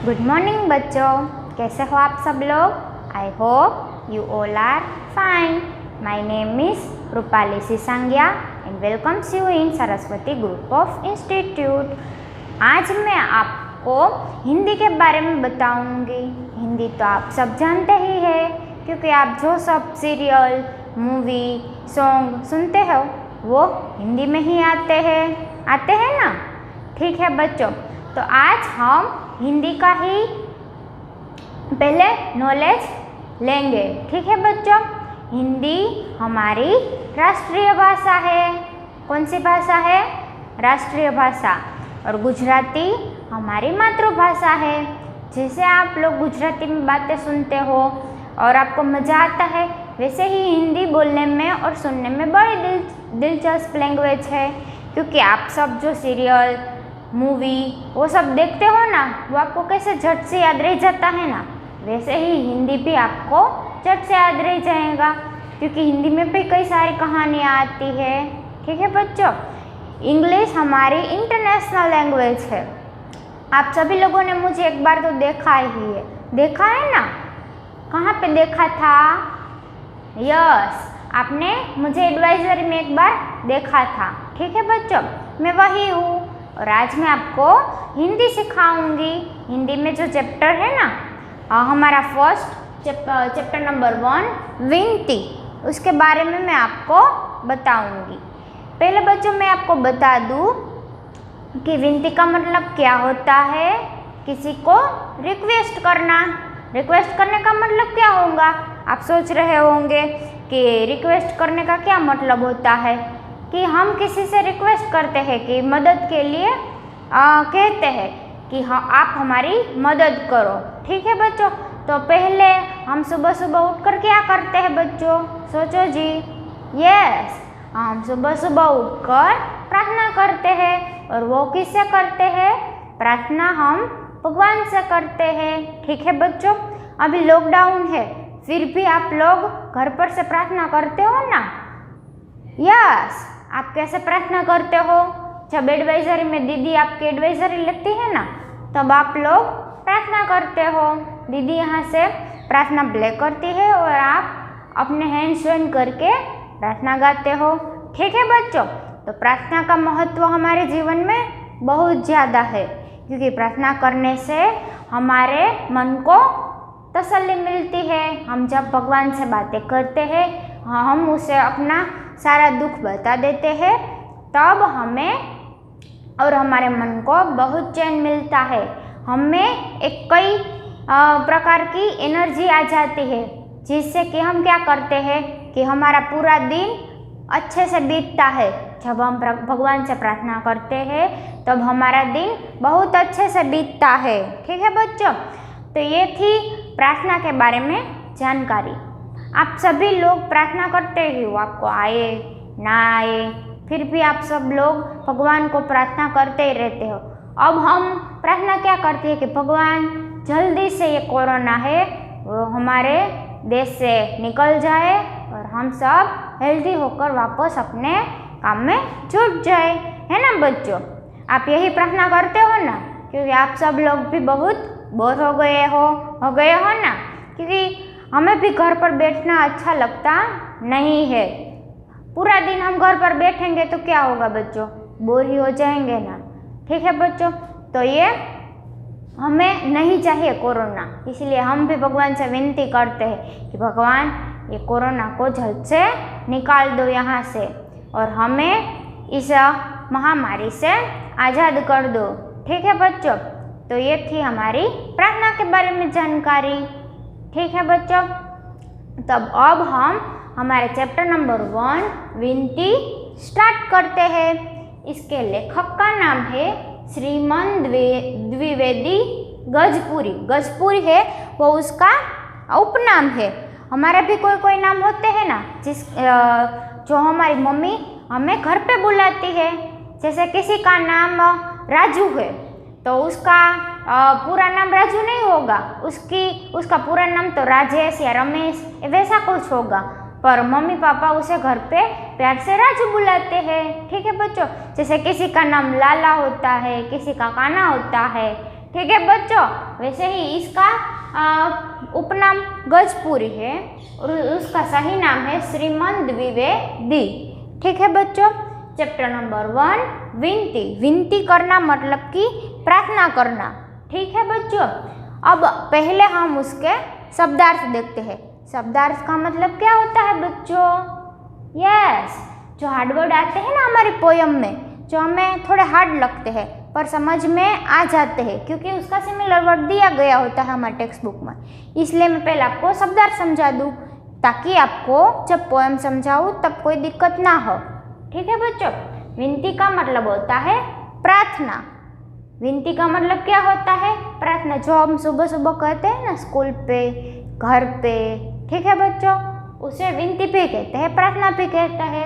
Good morning बच्चों, कैसे हो आप सब लोग। I hope you all are fine. My name is Rupali Sisangiya and welcomes you in Saraswati group of institute. आज मैं आपको हिंदी के बारे में बताऊंगी। हिंदी तो आप सब जानते ही हैं, क्योंकि आप जो सब सीरियल, मूवी, सॉन्ग सुनते हो वो हिंदी में ही आते हैं ना। ठीक है बच्चों, तो आज हम हिंदी का ही पहले नॉलेज लेंगे। ठीक है बच्चों, हिंदी हमारी राष्ट्रीय भाषा है। कौन सी भाषा है? राष्ट्रीय भाषा। और गुजराती हमारी मातृभाषा है। जैसे आप लोग गुजराती में बातें सुनते हो और आपको मज़ा आता है, वैसे ही हिंदी बोलने में और सुनने में बड़ी दिलचस्प लैंग्वेज है। क्योंकि आप सब जो सीरियल, मूवी वो सब देखते हो ना, वो आपको कैसे झट से याद रह जाता है ना, वैसे ही हिंदी भी आपको झट से याद रह जाएगा। क्योंकि हिंदी में भी कई सारी कहानियाँ आती है। ठीक है बच्चों, इंग्लिश हमारी इंटरनेशनल लैंग्वेज है। आप सभी लोगों ने मुझे एक बार तो देखा है ना। कहाँ पे देखा था? यस, आपने मुझे एडवाइजरी में एक बार देखा था। ठीक है बच्चों, मैं वही हूँ और आज मैं आपको हिंदी सिखाऊंगी। हिंदी में जो चैप्टर है ना, हमारा फर्स्ट चैप्टर नंबर 1 विनती, उसके बारे में मैं आपको बताऊंगी। पहले बच्चों मैं आपको बता दूं कि विनती का मतलब क्या होता है। किसी को रिक्वेस्ट करने का मतलब क्या होगा? आप सोच रहे होंगे कि रिक्वेस्ट करने का क्या मतलब होता है। कि हम किसी से रिक्वेस्ट करते हैं कि मदद के लिए कहते हैं कि हाँ आप हमारी मदद करो। ठीक है बच्चों, तो पहले हम सुबह सुबह उठकर क्या करते हैं बच्चों? सोचो जी। यस, हम सुबह सुबह उठकर प्रार्थना करते हैं। और वो किससे करते हैं? प्रार्थना हम भगवान से करते हैं। ठीक है बच्चों, अभी लॉकडाउन है, फिर भी आप लोग घर पर से प्रार्थना करते हो ना। यस, आप कैसे प्रार्थना करते हो? जब एडवाइजरी में दीदी आपकी एडवाइजरी लेती है ना, तब आप लोग प्रार्थना करते हो। दीदी यहाँ से प्रार्थना प्ले करती है और आप अपने हैंड्स ज्वाइन करके प्रार्थना गाते हो। ठीक है बच्चों, तो प्रार्थना का महत्व हमारे जीवन में बहुत ज़्यादा है। क्योंकि प्रार्थना करने से हमारे मन को तसल्ली मिलती है। हम जब भगवान से बातें करते हैं, हम उसे अपना सारा दुख बता देते हैं, तब हमें और हमारे मन को बहुत चैन मिलता है। हमें एक कई प्रकार की एनर्जी आ जाती है, जिससे कि हम क्या करते हैं कि हमारा पूरा दिन अच्छे से बीतता है। जब हम भगवान से प्रार्थना करते हैं तब हमारा दिन बहुत अच्छे से बीतता है। ठीक है बच्चों, तो ये थी प्रार्थना के बारे में जानकारी। आप सभी लोग प्रार्थना करते ही हो, आपको आए ना आए, फिर भी आप सब लोग भगवान को प्रार्थना करते ही रहते हो। अब हम प्रार्थना क्या करते हैं कि भगवान जल्दी से ये कोरोना है वो हमारे देश से निकल जाए और हम सब हेल्दी होकर वापस अपने काम में जुट जाए। है ना बच्चों, आप यही प्रार्थना करते हो ना। क्योंकि आप सब लोग भी बहुत बोर हो गए हो ना। क्योंकि हमें भी घर पर बैठना अच्छा लगता नहीं है। पूरा दिन हम घर पर बैठेंगे तो क्या होगा बच्चों? बोर ही हो जाएंगे ना। ठीक है बच्चों, तो ये हमें नहीं चाहिए कोरोना। इसलिए हम भी भगवान से विनती करते हैं कि भगवान ये कोरोना को जल्द से निकाल दो यहाँ से और हमें इस महामारी से आज़ाद कर दो। ठीक है बच्चों, तो ये थी हमारी प्रार्थना के बारे में जानकारी। ठीक है बच्चों, तब अब हम हमारे चैप्टर नंबर 1 विनती स्टार्ट करते हैं। इसके लेखक का नाम है श्रीमन द्विवेदी गजपुरी है वो उसका उपनाम है। हमारे भी कोई नाम होते हैं ना, जो हमारी मम्मी हमें घर पे बुलाती है। जैसे किसी का नाम राजू है तो उसका पूरा नाम राजू नहीं होगा, उसका पूरा नाम तो राजेश या रमेश वैसा कुछ होगा। पर मम्मी पापा उसे घर पे प्यार से राजू बुलाते हैं। ठीक है बच्चों, जैसे किसी का नाम लाला होता है, किसी का कान्हा होता है, ठीक है बच्चों। वैसे ही इसका उपनाम गजपुरी है और उसका सही नाम है श्रीमंत द्विवेदी। ठीक है बच्चों। चैप्टर नंबर 1 विनती। विनती करना मतलब कि प्रार्थना करना। ठीक है बच्चों। अब पहले हम उसके शब्दार्थ देखते हैं। शब्दार्थ का मतलब क्या होता है बच्चों? यस, जो हार्ड वर्ड आते हैं ना हमारी पोयम में, जो हमें थोड़े हार्ड लगते हैं पर समझ में आ जाते हैं क्योंकि उसका सिमिलर वर्ड दिया गया होता है हमारे टेक्स्ट बुक में। इसलिए मैं पहले आपको शब्दार्थ समझा दूँ ताकि आपको जब पोयम समझाऊँ तब कोई दिक्कत ना हो। ठीक है बच्चों। विनती का मतलब होता है प्रार्थना। विनती का मतलब क्या होता है? प्रार्थना, जो हम सुबह सुबह कहते हैं ना स्कूल पे, घर पे। ठीक है बच्चों, उसे विनती भी कहते हैं, प्रार्थना भी कहता है।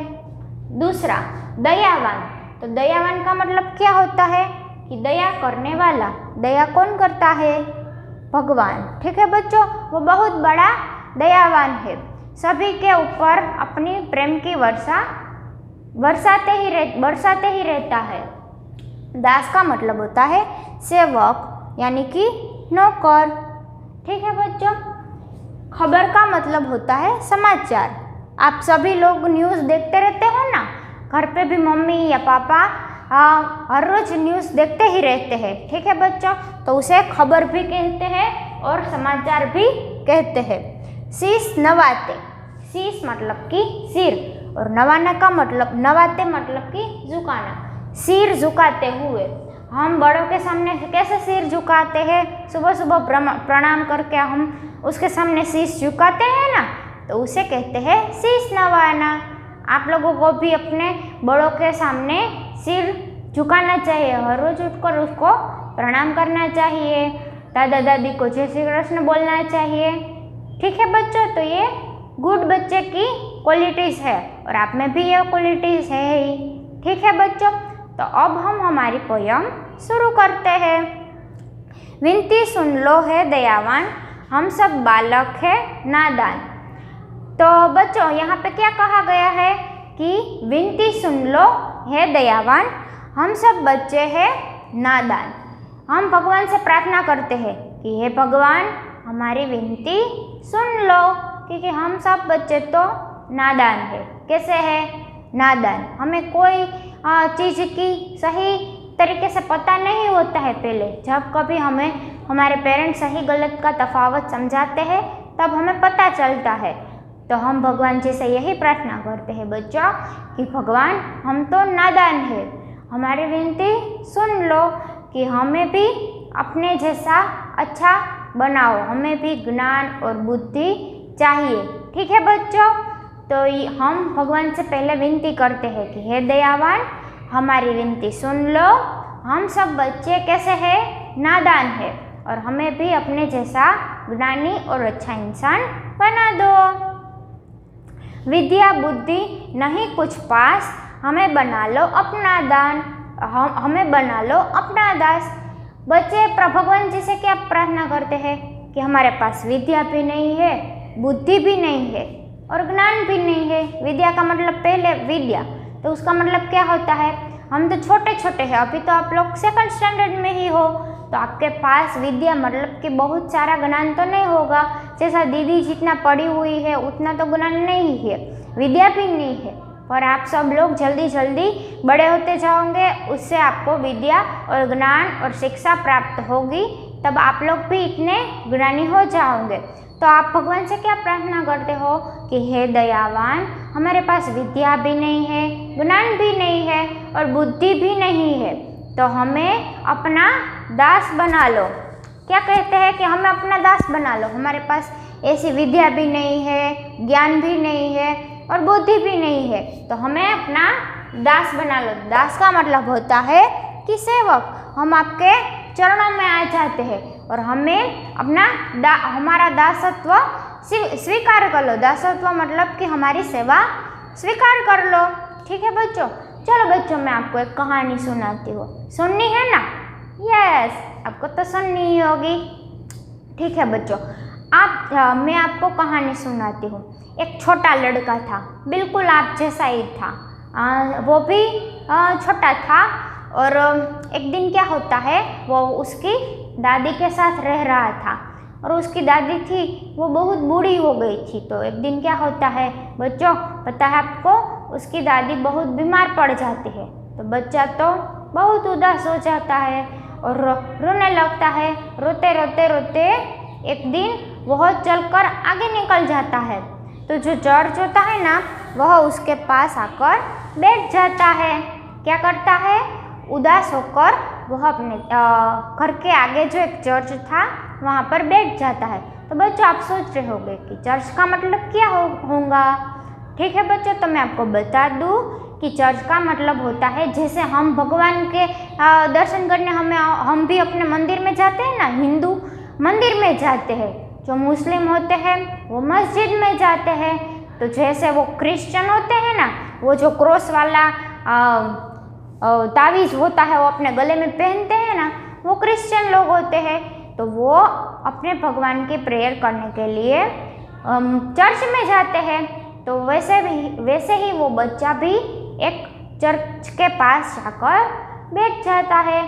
दूसरा दयावान। तो दयावान का मतलब क्या होता है? कि दया करने वाला। दया कौन करता है? भगवान। ठीक है बच्चों, वो बहुत बड़ा दयावान है, सभी के ऊपर अपनी प्रेम की वर्षा बरसाते ही रहता है। दास का मतलब होता है सेवक यानी कि नौकर। ठीक है बच्चों। खबर का मतलब होता है समाचार। आप सभी लोग न्यूज़ देखते रहते हो ना, घर पे भी मम्मी या पापा हर रोज न्यूज़ देखते ही रहते हैं। ठीक है बच्चों, तो उसे खबर भी कहते हैं और समाचार भी कहते हैं। शीश नवाते। शीश मतलब कि सिर और नवाना का मतलब, नवाते मतलब कि झुकाना, सिर झुकाते हुए। हम बड़ों के सामने कैसे सिर झुकाते हैं? सुबह सुबह प्रणाम करके हम उसके सामने शीश झुकाते हैं ना, तो उसे कहते हैं शीश नवाना। आप लोगों को भी अपने बड़ों के सामने सिर झुकाना चाहिए, हर रोज उठकर उसको प्रणाम करना चाहिए, दादा दादी को जय श्री कृष्ण बोलना चाहिए। ठीक है बच्चों, तो ये गुड बच्चे की क्वालिटीज़ है और आप में भी ये क्वालिटीज़ है ही। ठीक है बच्चों, तो अब हम हमारी पोयम शुरू करते हैं। विनती सुन लो है दयावान, हम सब बालक है नादान। तो बच्चों यहाँ पे क्या कहा गया है कि विनती सुन लो है दयावान, हम सब बच्चे हैं नादान। हम भगवान से प्रार्थना करते हैं कि हे भगवान हमारी विनती सुन लो, क्योंकि हम सब बच्चे तो नादान है। कैसे है? नादान। हमें कोई चीज़ की सही तरीके से पता नहीं होता है। पहले जब कभी हमें हमारे पेरेंट्स सही गलत का तफावत समझाते हैं तब हमें पता चलता है। तो हम भगवान जी से यही प्रार्थना करते हैं बच्चों कि भगवान हम तो नादान है, हमारी विनती सुन लो कि हमें भी अपने जैसा अच्छा बनाओ, हमें भी ज्ञान और बुद्धि चाहिए। ठीक है बच्चों, तो हम भगवान से पहले विनती करते हैं कि हे दयावान हमारी विनती सुन लो, हम सब बच्चे कैसे हैं? नादान है और हमें भी अपने जैसा ज्ञानी और अच्छा इंसान बना दो। विद्या बुद्धि नहीं कुछ पास, हमें बना लो अपना दान, हमें बना लो अपना दास। बच्चे भगवान जी से क्या प्रार्थना करते हैं कि हमारे पास विद्या भी नहीं है, बुद्धि भी नहीं है और ज्ञान भी नहीं है। विद्या का मतलब पहले विद्या, तो उसका मतलब क्या होता है? हम तो छोटे छोटे हैं, अभी तो आप लोग सेकंड स्टैंडर्ड में ही हो, तो आपके पास विद्या मतलब कि बहुत सारा ज्ञान तो नहीं होगा। जैसा दीदी जितना पढ़ी हुई है उतना तो ज्ञान नहीं है, विद्या भी नहीं है, पर आप सब लोग जल्दी जल्दी बड़े होते जाओगे, उससे आपको विद्या और ज्ञान और शिक्षा प्राप्त होगी, तब आप लोग भी इतने ज्ञानी हो जाओगे। तो आप भगवान से क्या प्रार्थना करते हो कि हे दयावान हमारे पास विद्या भी नहीं है, ज्ञान भी नहीं है और बुद्धि भी नहीं है, तो हमें अपना दास बना लो। क्या कहते हैं कि हमें अपना दास बना लो। हमारे पास ऐसी विद्या भी नहीं है, ज्ञान भी नहीं है और बुद्धि भी नहीं है, तो हमें अपना दास बना लो। दास का मतलब होता है कि सेवक। हम आपके चरणों में आ जाते हैं और हमें अपना हमारा दासत्व स्वीकार कर लो। दासत्व मतलब कि हमारी सेवा स्वीकार कर लो। ठीक है बच्चों, चलो बच्चों मैं आपको एक कहानी सुनाती हूँ। सुननी है ना? यस, आपको तो सुननी ही होगी। ठीक है बच्चों, मैं आपको कहानी सुनाती हूँ। एक छोटा लड़का था, बिल्कुल आप जैसा ही था, वो भी छोटा था। और एक दिन क्या होता है, वो उसकी दादी के साथ रह रहा था और उसकी दादी थी वो बहुत बूढ़ी हो गई थी। तो एक दिन क्या होता है बच्चों, पता है आपको, उसकी दादी बहुत बीमार पड़ जाती है। तो बच्चा तो बहुत उदास हो जाता है और रोने लगता है। रोते रोते रोते एक दिन वह चलकर आगे निकल जाता है। तो जो चर्च होता है ना, वह उसके पास आकर बैठ जाता है। क्या करता है, उदास होकर वह अपने घर के आगे जो एक चर्च था वहाँ पर बैठ जाता है। तो बच्चों आप सोच रहे होंगे कि चर्च का मतलब क्या होगा। ठीक है बच्चों, तो मैं आपको बता दूँ कि चर्च का मतलब होता है, जैसे हम भगवान के दर्शन करने हम भी अपने मंदिर में जाते हैं ना, हिंदू मंदिर में जाते हैं। जो मुस्लिम होते हैं वो मस्जिद में जाते हैं। तो जैसे वो क्रिश्चियन होते हैं ना, वो जो क्रॉस वाला तावीज़ होता है वो अपने गले में पहनते हैं ना, वो क्रिश्चियन लोग होते हैं। तो वो अपने भगवान की प्रेयर करने के लिए चर्च में जाते हैं। तो वैसे ही वो बच्चा भी एक चर्च के पास जाकर बैठ जाता है।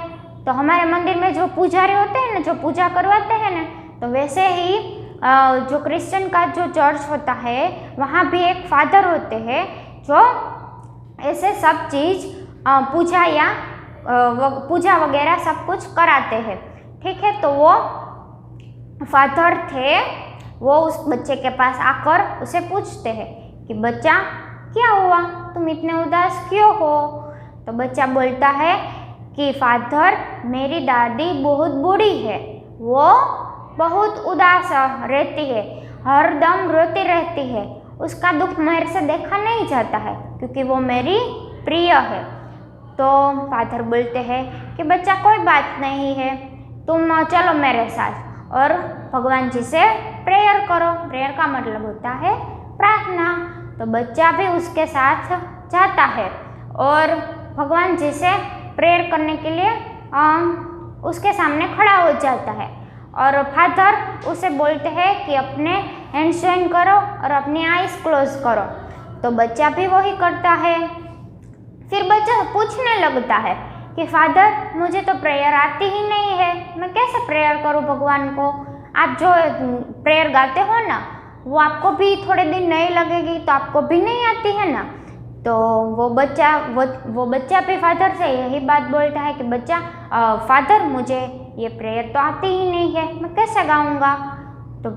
तो हमारे मंदिर में जो पुजारी होते हैं ना, जो पूजा करवाते हैं ना, तो वैसे ही जो क्रिश्चियन का जो चर्च होता है वहाँ भी एक फादर होते हैं जो ऐसे सब चीज़ पूजा वगैरह सब कुछ कराते हैं। ठीक है, तो वो फादर थे, वो उस बच्चे के पास आकर उसे पूछते हैं कि बच्चा क्या हुआ, तुम इतने उदास क्यों हो। तो बच्चा बोलता है कि फादर, मेरी दादी बहुत बूढ़ी है, वो बहुत उदास रहती है, हर दम रोती रहती है, उसका दुख मेरे से देखा नहीं जाता है क्योंकि वो मेरी प्रिय है। तो फादर बोलते हैं कि बच्चा कोई बात नहीं है, तुम चलो मेरे साथ और भगवान जी से प्रेयर करो। प्रेयर का मतलब होता है प्रार्थना। तो बच्चा भी उसके साथ जाता है और भगवान जी से प्रेयर करने के लिए उसके सामने खड़ा हो जाता है। और फादर उसे बोलते हैं कि अपने हैंड्स जॉइन करो और अपनी आईज क्लोज करो। तो बच्चा भी वही करता है। फिर बच्चा पूछने लगता है कि फादर, मुझे तो प्रेयर आती ही नहीं है, मैं कैसे प्रेयर करूं भगवान को। आप जो प्रेयर गाते हो ना, वो आपको भी थोड़े दिन नहीं लगेगी, तो आपको भी नहीं आती है ना। तो वो बच्चा भी फादर से यही बात बोलता है कि बच्चा फादर, मुझे ये प्रेयर तो आती ही नहीं है, मैं कैसे गाऊंगा। तो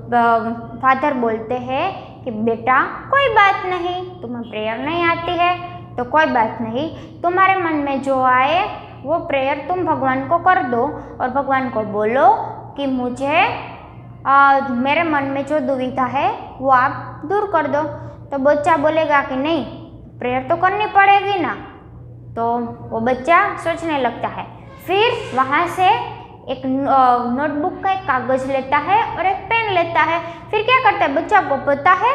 फादर बोलते हैं कि बेटा कोई बात नहीं, तुम्हें प्रेयर नहीं आती है तो कोई बात नहीं, तुम्हारे मन में जो आए वो प्रेयर तुम भगवान को कर दो और भगवान को बोलो कि मुझे मेरे मन में जो दुविधा है वो आप दूर कर दो। तो बच्चा बोलेगा कि नहीं, प्रेयर तो करनी पड़ेगी ना। तो वो बच्चा सोचने लगता है। फिर वहाँ से एक नोटबुक का एक कागज़ लेता है और एक पेन लेता है। फिर क्या करता है, बच्चा को पता है,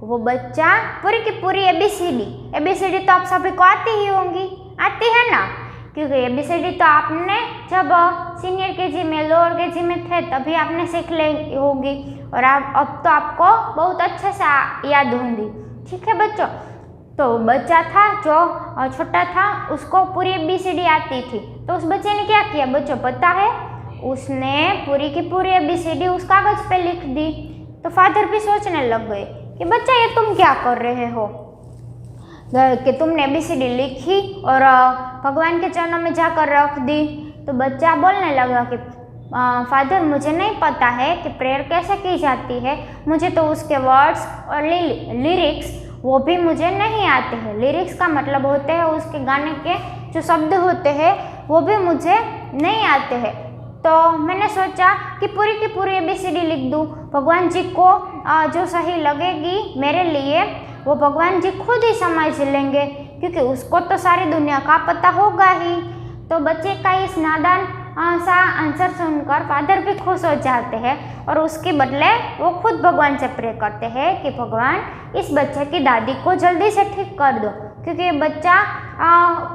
वो बच्चा पूरी की पूरी एबीसीडी तो आप सभी को आती ही होंगी, आती है ना, क्योंकि एबीसीडी तो आपने जब सीनियर केजी में, लोअर केजी में थे तभी आपने सीख ली होगी और अब तो आपको बहुत अच्छे से याद होंगी। ठीक है बच्चों, तो बच्चा था जो छोटा था, उसको पूरी एबीसीडी आती थी। तो उस बच्चे ने क्या किया बच्चों पता है, उसने पूरी की पूरी एबीसीडी उस कागज़ पे लिख दी। तो फादर भी सोचने लग गए कि बच्चा ये तुम क्या कर रहे हो, कि तुमने एबीसीडी लिखी और भगवान के चरणों में जाकर रख दी। तो बच्चा बोलने लगा कि फादर, मुझे नहीं पता है कि प्रेयर कैसे की जाती है, मुझे तो उसके वर्ड्स और लिरिक्स वो भी मुझे नहीं आते हैं। लिरिक्स का मतलब होते हैं उसके गाने के जो शब्द होते हैं वो भी मुझे नहीं आते हैं। तो मैंने सोचा कि पूरी की पूरी एबीसीडी लिख दूँ, भगवान जी को जो सही लगेगी मेरे लिए वो भगवान जी खुद ही समझ लेंगे, क्योंकि उसको तो सारी दुनिया का पता होगा ही। तो बच्चे का इस नादान सा आंसर सुनकर फादर भी खुश हो जाते हैं और उसके बदले वो खुद भगवान से प्रे करते हैं कि भगवान इस बच्चे की दादी को जल्दी से ठीक कर दो, क्योंकि ये बच्चा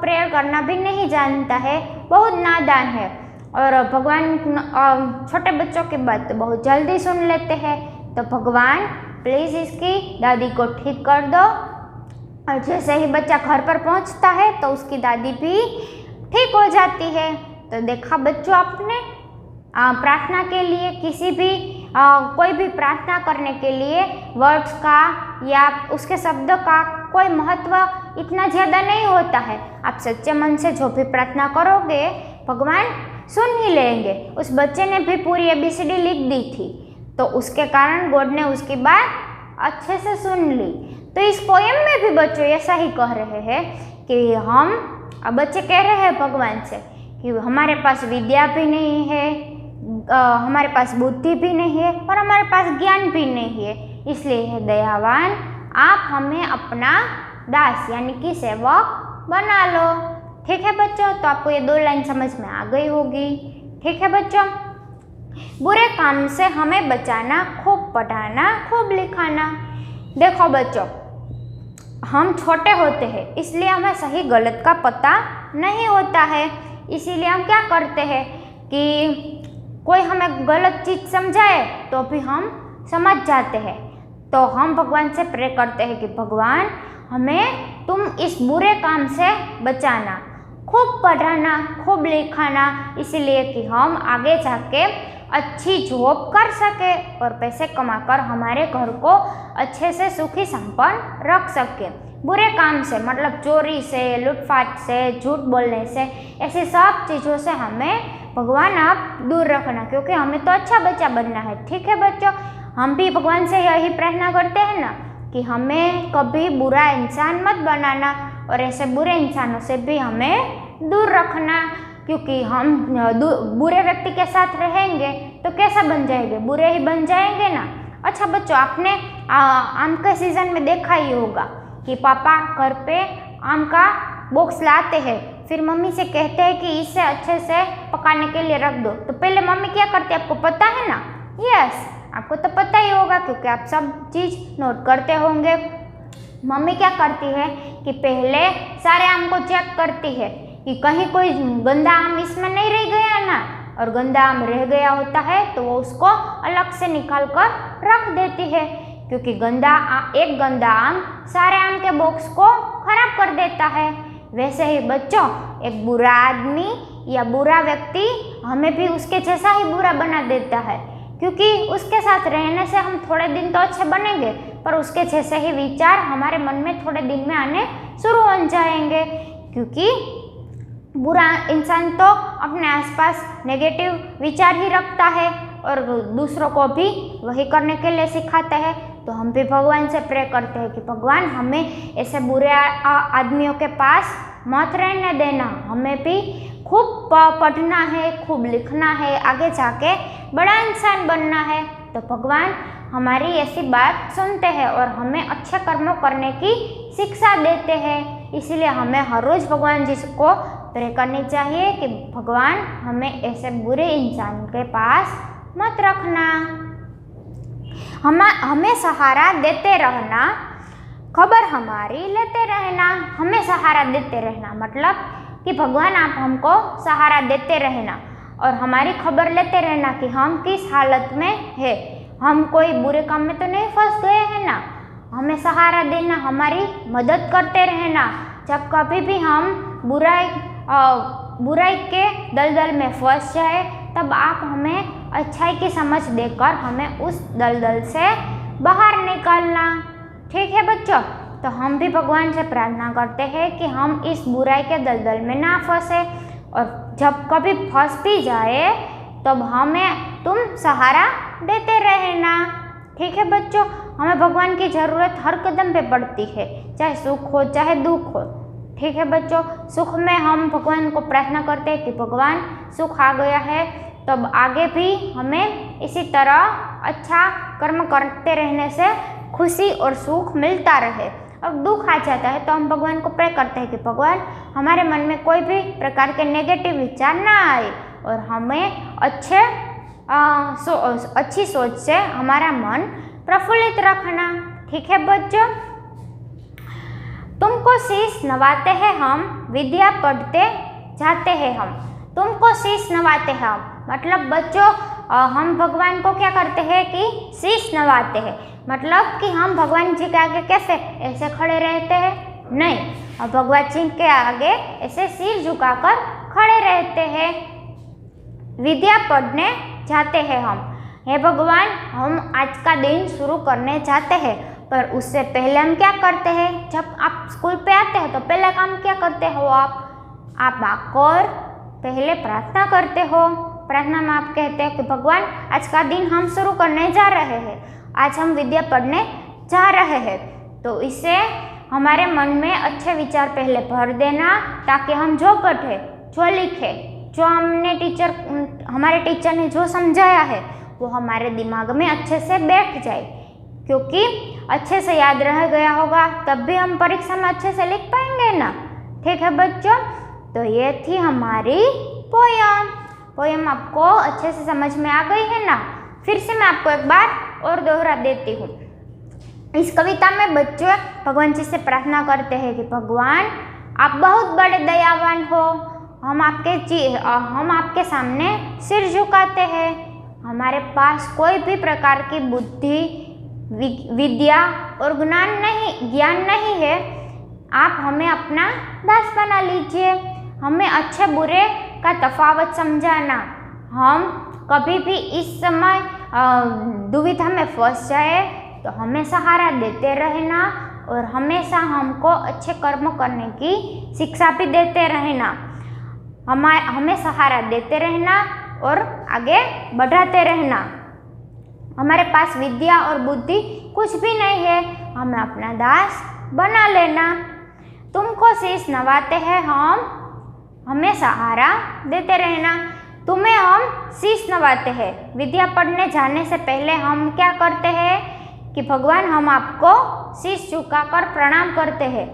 प्रेयर करना भी नहीं जानता है, बहुत नादान है और भगवान छोटे बच्चों की बात तो बहुत जल्दी सुन लेते हैं। तो भगवान प्लीज़ इसकी दादी को ठीक कर दो। और जैसे ही बच्चा घर पर पहुंचता है तो उसकी दादी भी ठीक हो जाती है। तो देखा बच्चों आपने प्रार्थना के लिए किसी भी कोई भी प्रार्थना करने के लिए वर्ड्स का या उसके शब्द का कोई महत्व इतना ज़्यादा नहीं होता है। आप सच्चे मन से जो भी प्रार्थना करोगे भगवान सुन ही लेंगे। उस बच्चे ने भी पूरी ABCD लिख दी थी, तो उसके कारण गॉड ने उसकी बात अच्छे से सुन ली। तो इस पोएम में भी बच्चों ऐसा ही कह रहे हैं कि बच्चे कह रहे हैं भगवान से कि हमारे पास विद्या भी नहीं है, हमारे पास बुद्धि भी नहीं है और हमारे पास ज्ञान भी नहीं है, इसलिए है दयावान आप हमें अपना दास यानी कि सेवक बना लो। ठीक है बच्चों, तो आपको ये 2 लाइन समझ में आ गई होगी। ठीक है बच्चों, बुरे काम से हमें बचाना, खूब पढ़ाना, खूब लिखाना। देखो बच्चों, हम छोटे होते हैं इसलिए हमें सही गलत का पता नहीं होता है, इसीलिए हम क्या करते हैं कि कोई हमें गलत चीज़ समझाए तो भी हम समझ जाते हैं। तो हम भगवान से प्रे करते हैं कि भगवान हमें तुम इस बुरे काम से बचाना, खूब पढ़ाना, खूब लिखाना, इसीलिए कि हम आगे जाके अच्छी जॉब कर सके और पैसे कमाकर हमारे घर को अच्छे से सुखी संपन्न रख सके। बुरे काम से मतलब चोरी से, लूटपाट से, झूठ बोलने से, ऐसी सब चीज़ों से हमें भगवान आप दूर रखना, क्योंकि हमें तो अच्छा बच्चा बनना है। ठीक है बच्चों, हम भी भगवान से यही प्रार्थना करते हैं ना कि हमें कभी बुरा इंसान मत बनाना और ऐसे बुरे इंसानों से भी हमें दूर रखना, क्योंकि हम बुरे व्यक्ति के साथ रहेंगे तो कैसा बन जाएंगे, बुरे ही बन जाएंगे ना। अच्छा बच्चों, आपने आम के सीज़न में देखा ही होगा कि पापा घर पे आम का बॉक्स लाते हैं, फिर मम्मी से कहते हैं कि इसे अच्छे से पकाने के लिए रख दो, तो पहले मम्मी क्या करती है आपको पता है ना? यस, आपको तो पता ही होगा क्योंकि आप सब चीज़ नोट करते होंगे। मम्मी क्या करती है कि पहले सारे आम को चेक करती है कि कहीं कोई गंदा आम इसमें नहीं रह गया ना, और गंदा आम रह गया होता है तो वो उसको अलग से निकाल कर रख देती है, क्योंकि एक गंदा आम सारे आम के बॉक्स को खराब कर देता है। वैसे ही बच्चों, एक बुरा आदमी या बुरा व्यक्ति हमें भी उसके जैसा ही बुरा बना देता है, क्योंकि उसके साथ रहने से हम थोड़े दिन तो अच्छे बनेंगे पर उसके जैसे ही विचार हमारे मन में थोड़े दिन में आने शुरू हो जाएंगे, क्योंकि बुरा इंसान तो अपने आसपास नेगेटिव विचार ही रखता है और दूसरों को भी वही करने के लिए सिखाता है। तो हम भी भगवान से प्रे करते हैं कि भगवान हमें ऐसे बुरे आदमियों के पास मत रहने देना, हमें भी खूब पढ़ना है, खूब लिखना है, आगे जाके बड़ा इंसान बनना है। तो भगवान हमारी ऐसी बात सुनते हैं और हमें अच्छे कर्मों करने की शिक्षा देते हैं, इसीलिए हमें हर रोज़ भगवान जी को प्रे करनी चाहिए कि भगवान हमें ऐसे बुरे इंसान के पास मत रखना। हमें सहारा देते रहना, खबर हमारी लेते रहना। हमें सहारा देते रहना मतलब कि भगवान आप हमको सहारा देते रहना और हमारी खबर लेते रहना कि हम किस हालत में है, हम कोई बुरे काम में तो नहीं फंस गए हैं ना। हमें सहारा देना, हमारी मदद करते रहना। जब कभी भी हम बुराई के दलदल में फंस जाए तब आप हमें अच्छाई की समझ देकर हमें उस दलदल से बाहर निकालना। ठीक है बच्चों, तो हम भी भगवान से प्रार्थना करते हैं कि हम इस बुराई के दलदल में ना फंसे, और जब कभी फंस भी जाए तब हमें तुम सहारा देते रहना। ठीक है बच्चों, हमें भगवान की ज़रूरत हर कदम पे पड़ती है, चाहे सुख हो चाहे दुख हो। ठीक है बच्चों, सुख में हम भगवान को प्रार्थना करते हैं कि भगवान सुख आ गया है तब आगे भी हमें इसी तरह अच्छा कर्म करते रहने से खुशी और सुख मिलता रहे। अब दुख आ जाता है तो हम भगवान को प्रे करते हैं कि भगवान हमारे मन में कोई भी प्रकार के नेगेटिव विचार ना आए और हमें अच्छी सोच से हमारा मन प्रफुल्लित रखना। ठीक है बच्चों, तुमको शीश नवाते हैं हम, विद्या पढ़ते जाते हैं हम। तुमको शीश नवाते हैं हम मतलब बच्चों, हम भगवान को क्या करते हैं कि शीश नवाते हैं, मतलब कि हम भगवान जी के आगे कैसे ऐसे खड़े रहते हैं? नहीं, अब भगवान जी के आगे ऐसे सिर झुकाकर खड़े रहते हैं। विद्या पढ़ने जाते हैं हम। हे भगवान, हम आज का दिन शुरू करने जाते हैं, पर उससे पहले हम क्या करते हैं? जब आप स्कूल पे आते हैं तो पहला काम क्या करते हो आप आकर पहले प्रार्थना करते हो। प्रार्थना में आप कहते हो कि भगवान, आज का दिन हम शुरू करने जा रहे हैं, आज हम विद्या पढ़ने जा रहे हैं। तो इससे हमारे मन में अच्छे विचार पहले भर देना, ताकि हम जो पढ़े, जो लिखे, जो हमारे टीचर ने जो समझाया है वो हमारे दिमाग में अच्छे से बैठ जाए, क्योंकि अच्छे से याद रह गया होगा तब भी हम परीक्षा में अच्छे से लिख पाएंगे ना। ठीक है बच्चों, तो ये थी हमारी पोयम आपको अच्छे से समझ में आ गई है ना। फिर से मैं आपको एक बार और दोहरा देती हूँ। इस कविता में बच्चे भगवान जी से प्रार्थना करते हैं कि भगवान, आप बहुत बड़े दयावान हो, हम आपके सामने सिर झुकाते हैं। हमारे पास कोई भी प्रकार की बुद्धि, विद्या और ज्ञान नहीं है। आप हमें अपना दास बना लीजिए, हमें अच्छे बुरे का तफावत समझाना। हम कभी भी इस समय दुविधा में फंस जाए तो हमें सहारा देते रहना, और हमेशा हमको अच्छे कर्म करने की शिक्षा भी देते रहना। हमें सहारा देते रहना और आगे बढ़ाते रहना। हमारे पास विद्या और बुद्धि कुछ भी नहीं है, हमें अपना दास बना लेना। तुमको शीश नवाते हैं हम, हमें सहारा देते रहना। तुम्हें हम शीश नवाते हैं। विद्या पढ़ने जाने से पहले हम क्या करते हैं कि भगवान, हम आपको शीश झुकाकर प्रणाम करते हैं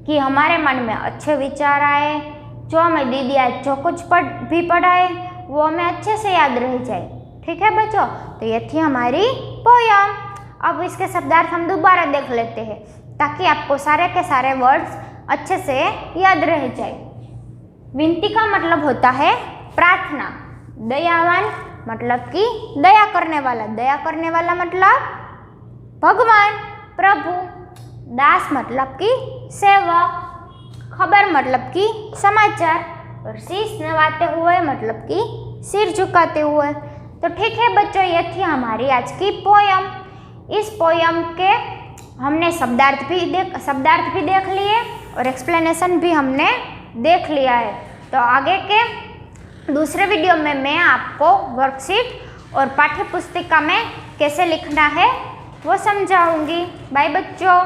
कि हमारे मन में अच्छे विचार आए, जो हमें दीदी आज जो कुछ भी पढ़ाए वो हमें अच्छे से याद रह जाए। ठीक है बच्चों, तो ये थी हमारी पोयम। अब इसके शब्दार्थ हम दोबारा देख लेते हैं, ताकि आपको सारे के सारे वर्ड्स अच्छे से याद रह जाए। विनती का मतलब होता है प्रार्थना। दयावान मतलब कि दया करने वाला। दया करने वाला मतलब भगवान, प्रभु। दास मतलब कि सेवक। खबर मतलब कि समाचार। और शीश नवाते हुए मतलब कि सिर झुकाते हुए। तो ठीक है बच्चों, ये थी हमारी आज की पोयम। इस पोयम के हमने शब्दार्थ भी देख लिए और एक्सप्लेनेशन भी हमने देख लिया है। तो आगे के दूसरे वीडियो में मैं आपको वर्कशीट और पाठ्य पुस्तिका में कैसे लिखना है वो समझाऊंगी। बाय बच्चों।